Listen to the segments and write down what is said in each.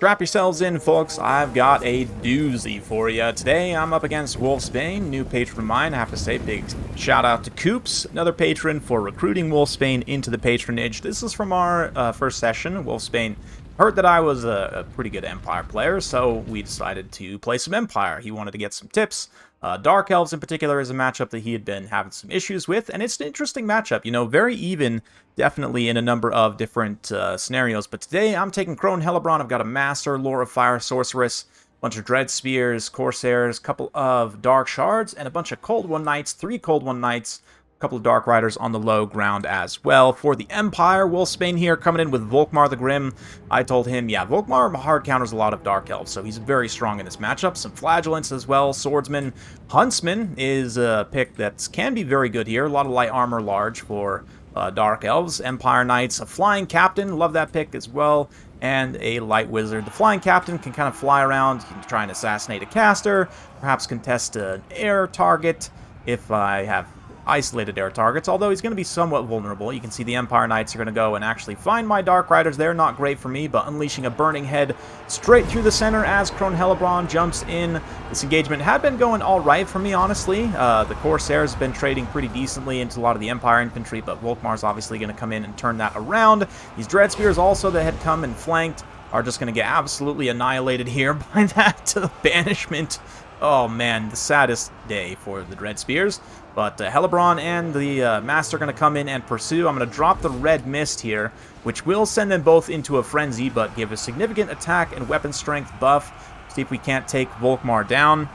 Strap yourselves in, folks. I've got a doozy for you. Today, I'm up against Wolfsbane, new patron of mine. I have to say, big shout out to Coops, another patron, for recruiting Wolfsbane into the patronage. This is from our first session. Wolfsbane heard that I was a pretty good Empire player, so we decided to play some Empire. He wanted to get some tips. Dark Elves in particular is a matchup that he had been having some issues with, and it's an interesting matchup, you know, very even, definitely in a number of different scenarios. But today I'm taking Crone Hellebron. I've got a Master, Lore of Fire Sorceress, bunch of Dread Spears, Corsairs, couple of Dark Shards, and a bunch of Cold One Knights, 3 Cold One Knights, couple of Dark Riders on the low ground as well. For the Empire, Wolfsbane here coming in with Volkmar the Grim. I told him, yeah, Volkmar hard counters a lot of Dark Elves, so he's very strong in this matchup. Some Flagellants as well, Swordsman. Huntsman is a pick that can be very good here. A lot of light armor large for Dark Elves. Empire Knights, a Flying Captain, love that pick as well, and a Light Wizard. The Flying Captain can kind of fly around, he can try and assassinate a caster, perhaps contest an air target if I have isolated air targets, although he's going to be somewhat vulnerable. You can see the Empire Knights are going to go and actually find my Dark Riders. They're not great for me, but unleashing a Burning Head straight through the center as Crone Hellebron jumps in. This engagement had been going all right for me, honestly. The Corsairs have been trading pretty decently into a lot of the Empire infantry, but Volkmar's obviously going to come in and turn that around. These Dread Spears also that had come and flanked are just going to get absolutely annihilated here by that banishment. Oh man, the saddest day for the Dread Spears. But Hellebron and the Master are going to come in and pursue. I'm going to drop the Red Mist here, which will send them both into a frenzy, but give a significant attack and weapon strength buff. See if we can't take Volkmar down.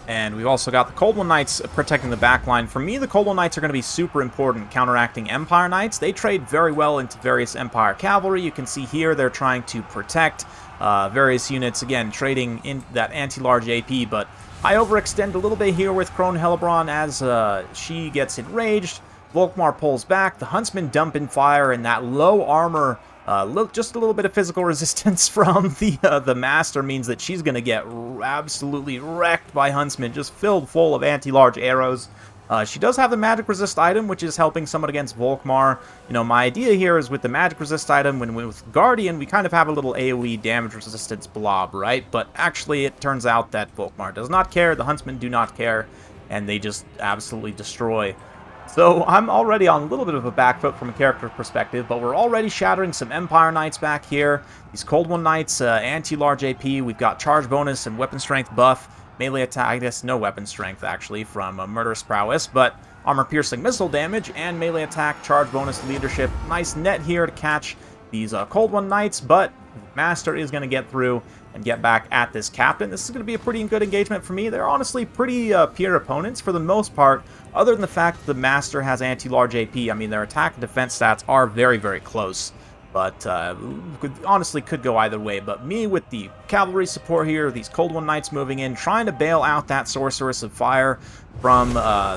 And we've also got the Cold One Knights protecting the backline. For me, the Cold One Knights are going to be super important, counteracting Empire Knights. They trade very well into various Empire Cavalry. You can see here they're trying to protect various units, again, trading in that anti-large AP, but I overextend a little bit here with Crone Hellebron as she gets enraged. Volkmar pulls back, the Huntsman dump in fire, and that low armor, just a little bit of physical resistance from the Master means that she's going to get absolutely wrecked by Huntsman, just filled full of anti-large arrows. She does have the Magic Resist item, which is helping somewhat against Volkmar. You know, my idea here is with the Magic Resist item, when with Guardian, we kind of have a little AoE damage resistance blob, right? But actually, it turns out that Volkmar does not care, the Huntsmen do not care, and they just absolutely destroy. So I'm already on a little bit of a back foot from a character perspective, but we're already shattering some Empire Knights back here. These Cold One Knights, anti-large AP, we've got charge bonus and weapon strength buff. Melee attack, I guess no weapon strength actually from Murderous Prowess, but armor-piercing missile damage and melee attack, charge bonus, leadership. Nice net here to catch these Cold One Knights, but Master is going to get through and get back at this Captain. This is going to be a pretty good engagement for me. They're honestly pretty pure opponents for the most part, other than the fact that the Master has anti-large AP. I mean, their attack and defense stats are very, very close. But honestly could go either way. But me with the cavalry support here, these Cold One Knights moving in, trying to bail out that Sorceress of Fire from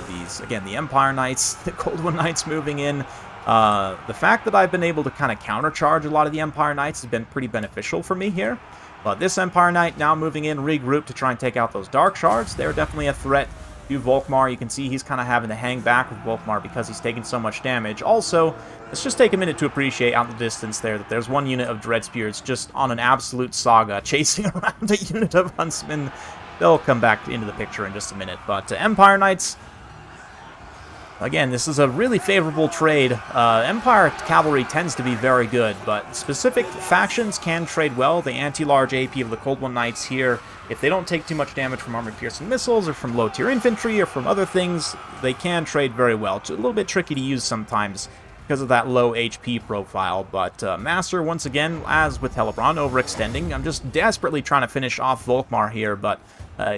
these, again, the Empire Knights, the Cold One Knights moving in. The fact that I've been able to kind of countercharge a lot of the Empire Knights has been pretty beneficial for me here. But this Empire Knight now moving in, regroup to try and take out those Dark Shards. They're definitely a threat to Volkmar. You can see he's kind of having to hang back with Volkmar because he's taking so much damage. Also, let's just take a minute to appreciate out in the distance there that there's one unit of Dread Spears just on an absolute saga chasing around a unit of Huntsmen. They'll come back into the picture in just a minute. But Empire Knights, again, this is a really favorable trade. Empire Cavalry tends to be very good, but specific factions can trade well. The anti-large AP of the Cold One Knights here, if they don't take too much damage from armor-piercing missiles or from low-tier infantry or from other things, they can trade very well. It's a little bit tricky to use sometimes because of that low HP profile, but Master, once again, as with Hellebron, overextending. I'm just desperately trying to finish off Volkmar here, but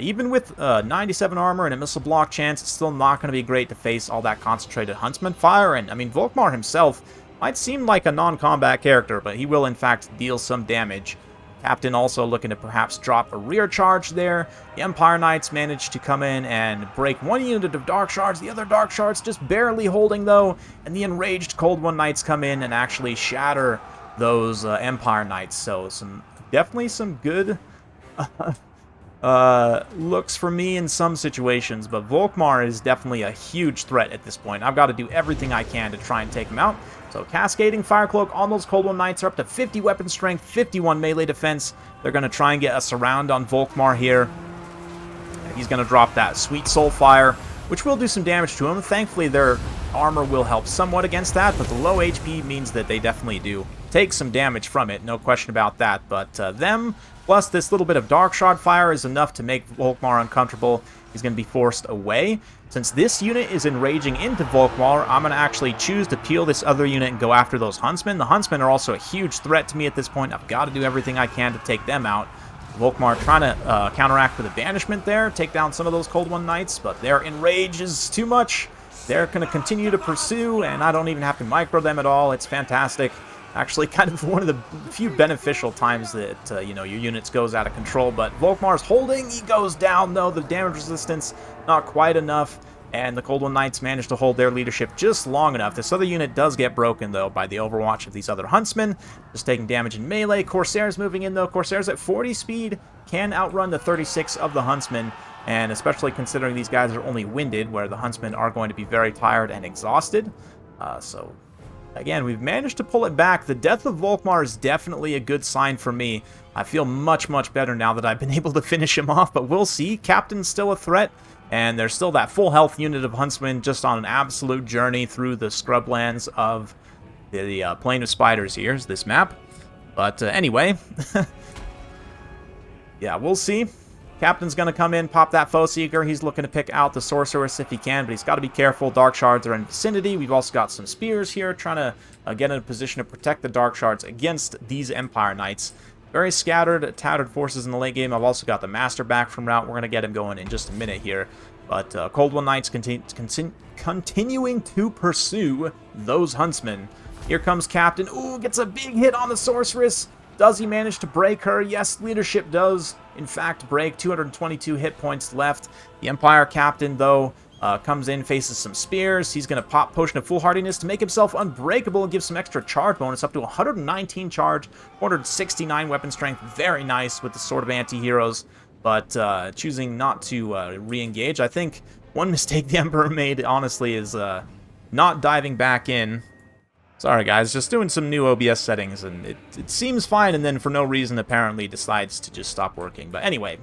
even with 97 armor and a missile block chance, it's still not going to be great to face all that concentrated Huntsman fire. And I mean, Volkmar himself might seem like a non-combat character, but he will in fact deal some damage. Captain also looking to perhaps drop a rear charge there. The Empire Knights managed to come in and break one unit of Dark Shards, the other Dark Shards just barely holding though, and the enraged Cold One Knights come in and actually shatter those Empire Knights. So definitely some good looks for me in some situations, but Volkmar is definitely a huge threat at this point. I've got to do everything I can to try and take him out. So Cascading Fire Cloak on those Cold One Knights are up to 50 weapon strength, 51 melee defense. They're going to try and get a surround on Volkmar here. He's going to drop that Sweet Soul Fire, which will do some damage to him. Thankfully, their armor will help somewhat against that, but the low HP means that they definitely do take some damage from it, no question about that. But them, plus this little bit of Dark Shard Fire is enough to make Volkmar uncomfortable. He's going to be forced away. Since this unit is enraging into Volkmar, I'm going to actually choose to peel this other unit and go after those Huntsmen. The Huntsmen are also a huge threat to me at this point. I've got to do everything I can to take them out. Volkmar trying to counteract with a banishment there, take down some of those Cold One Knights, but their enrage is too much. They're going to continue to pursue, and I don't even have to micro them at all. It's fantastic. Actually, kind of one of the few beneficial times that, you know, your units goes out of control. But Volkmar's holding. He goes down, though. The damage resistance, not quite enough. And the Cold One Knights manage to hold their leadership just long enough. This other unit does get broken, though, by the overwatch of these other Huntsmen. Just taking damage in melee. Corsair's moving in, though. Corsair's at 40 speed. Can outrun the 36 of the Huntsmen. And especially considering these guys are only winded, where the Huntsmen are going to be very tired and exhausted. So... Again, we've managed to pull it back. The death of Volkmar is definitely a good sign for me. I feel much, much better now that I've been able to finish him off, but we'll see. Captain's still a threat, and there's still that full health unit of Huntsmen just on an absolute journey through the scrublands of the Plain of Spiders here, is this map. But anyway, yeah, we'll see. Captain's going to come in, pop that Foe Seeker. He's looking to pick out the Sorceress if he can, but he's got to be careful. Dark Shards are in vicinity. We've also got some Spears here, trying to get in a position to protect the Dark Shards against these Empire Knights. Very scattered, tattered forces in the late game. I've also got the Master back from route. We're going to get him going in just a minute here. But Cold One Knights continuing to pursue those Huntsmen. Here comes Captain. Ooh, gets a big hit on the Sorceress. Does he manage to break her? Yes, leadership does, in fact, break. 222 hit points left. The Empire Captain, though, comes in, faces some spears. He's going to pop Potion of Foolhardiness to make himself unbreakable and give some extra charge bonus, up to 119 charge, 469 weapon strength. Very nice with the Sword of Anti-Heroes, but choosing not to re-engage. I think one mistake the Emperor made, honestly, is not diving back in. Sorry guys, just doing some new OBS settings, and it seems fine, and then for no reason apparently decides to just stop working. But anyway,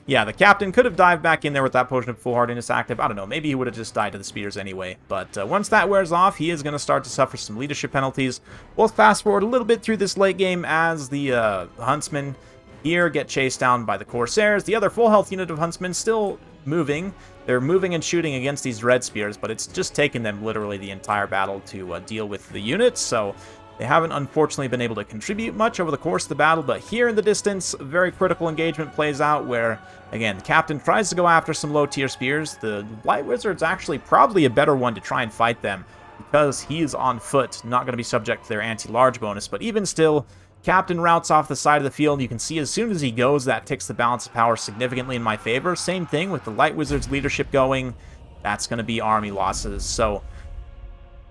yeah, the Captain could have dived back in there with that Potion of Foolhardiness active. I don't know, maybe he would have just died to the spears anyway. But once that wears off, he is going to start to suffer some leadership penalties. We'll fast forward a little bit through this late game as the Huntsmen here get chased down by the Corsairs. The other full health unit of Huntsmen still moving. They're moving and shooting against these red spears, but it's just taken them literally the entire battle to deal with the units, so they haven't unfortunately been able to contribute much over the course of the battle. But here in the distance, a very critical engagement plays out where, again, the Captain tries to go after some low-tier spears. The Light Wizard's actually probably a better one to try and fight them because he is on foot, not going to be subject to their anti-large bonus, but even still, Captain routes off the side of the field. You can see as soon as he goes, that ticks the balance of power significantly in my favor. Same thing with the Light Wizard's leadership going. That's going to be army losses. So,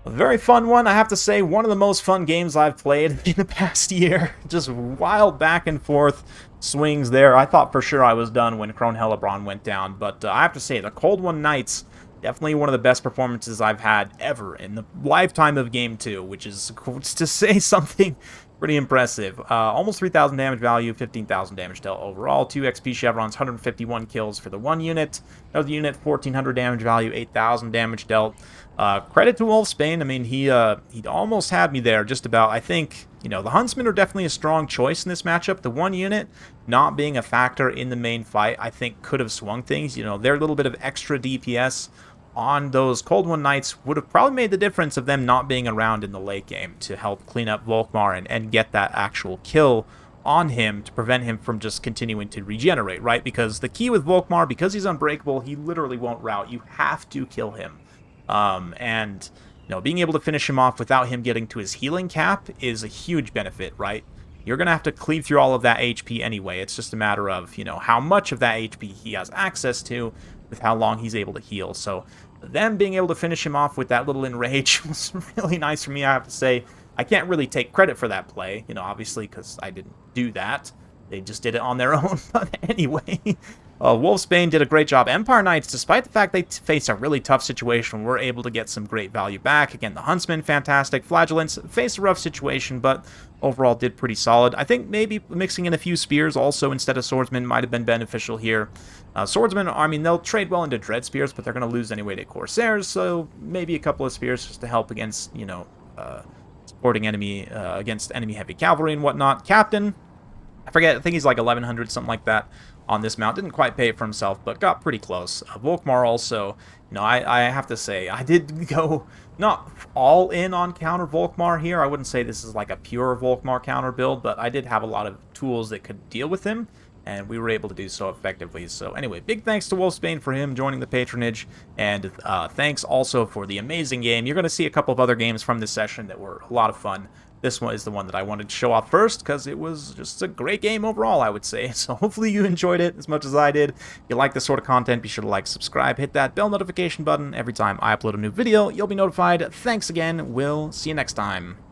a very fun one, I have to say. One of the most fun games I've played in the past year. Just wild back and forth swings there. I thought for sure I was done when Crone Hellebron went down. But I have to say, the Cold One Knights, definitely one of the best performances I've had ever in the lifetime of Game 2, which is, to say something, pretty impressive. Almost 3,000 damage value, 15,000 damage dealt overall. 2 XP chevrons, 151 kills for the one unit. Another unit, 1,400 damage value, 8,000 damage dealt. Credit to Wolfsbane. I mean, he almost had me there, just about. I think, you know, the Huntsmen are definitely a strong choice in this matchup. The one unit not being a factor in the main fight, I think, could have swung things. You know, their little bit of extra DPS on those Cold One Knights would have probably made the difference of them not being around in the late game to help clean up Volkmar and get that actual kill on him to prevent him from just continuing to regenerate, right? Because the key with Volkmar, because he's unbreakable, he literally won't rout. You have to kill him. And, you know, being able to finish him off without him getting to his healing cap is a huge benefit, right? You're going to have to cleave through all of that HP anyway. It's just a matter of, you know, how much of that HP he has access to with how long he's able to heal. So them being able to finish him off with that little enrage was really nice for me, I have to say. I can't really take credit for that play, you know, obviously, because I didn't do that. They just did it on their own. But anyway, Wolfsbane did a great job. Empire Knights, despite the fact they faced a really tough situation, were able to get some great value back. Again, the Huntsman, fantastic. Flagellants faced a rough situation, but overall did pretty solid. I think maybe mixing in a few spears also instead of swordsmen might have been beneficial here. Swordsmen, I mean, they'll trade well into dread spears, but they're going to lose anyway to corsairs, so maybe a couple of spears just to help against, you know, supporting enemy against enemy heavy cavalry and whatnot. Captain, I forget, I think he's like 1100, something like that on this mount. Didn't quite pay it for himself, but got pretty close. Volkmar also, you know, I have to say, I did go not all in on counter Volkmar here. I wouldn't say this is like a pure Volkmar counter build, but I did have a lot of tools that could deal with him, and we were able to do so effectively. So anyway, big thanks to Wolfsbane for him joining the patronage, and thanks also for the amazing game. You're going to see a couple of other games from this session that were a lot of fun. This one is the one that I wanted to show off first because it was just a great game overall, I would say. So hopefully you enjoyed it as much as I did. If you like this sort of content, be sure to like, subscribe, hit that bell notification button. Every time I upload a new video, you'll be notified. Thanks again. We'll see you next time.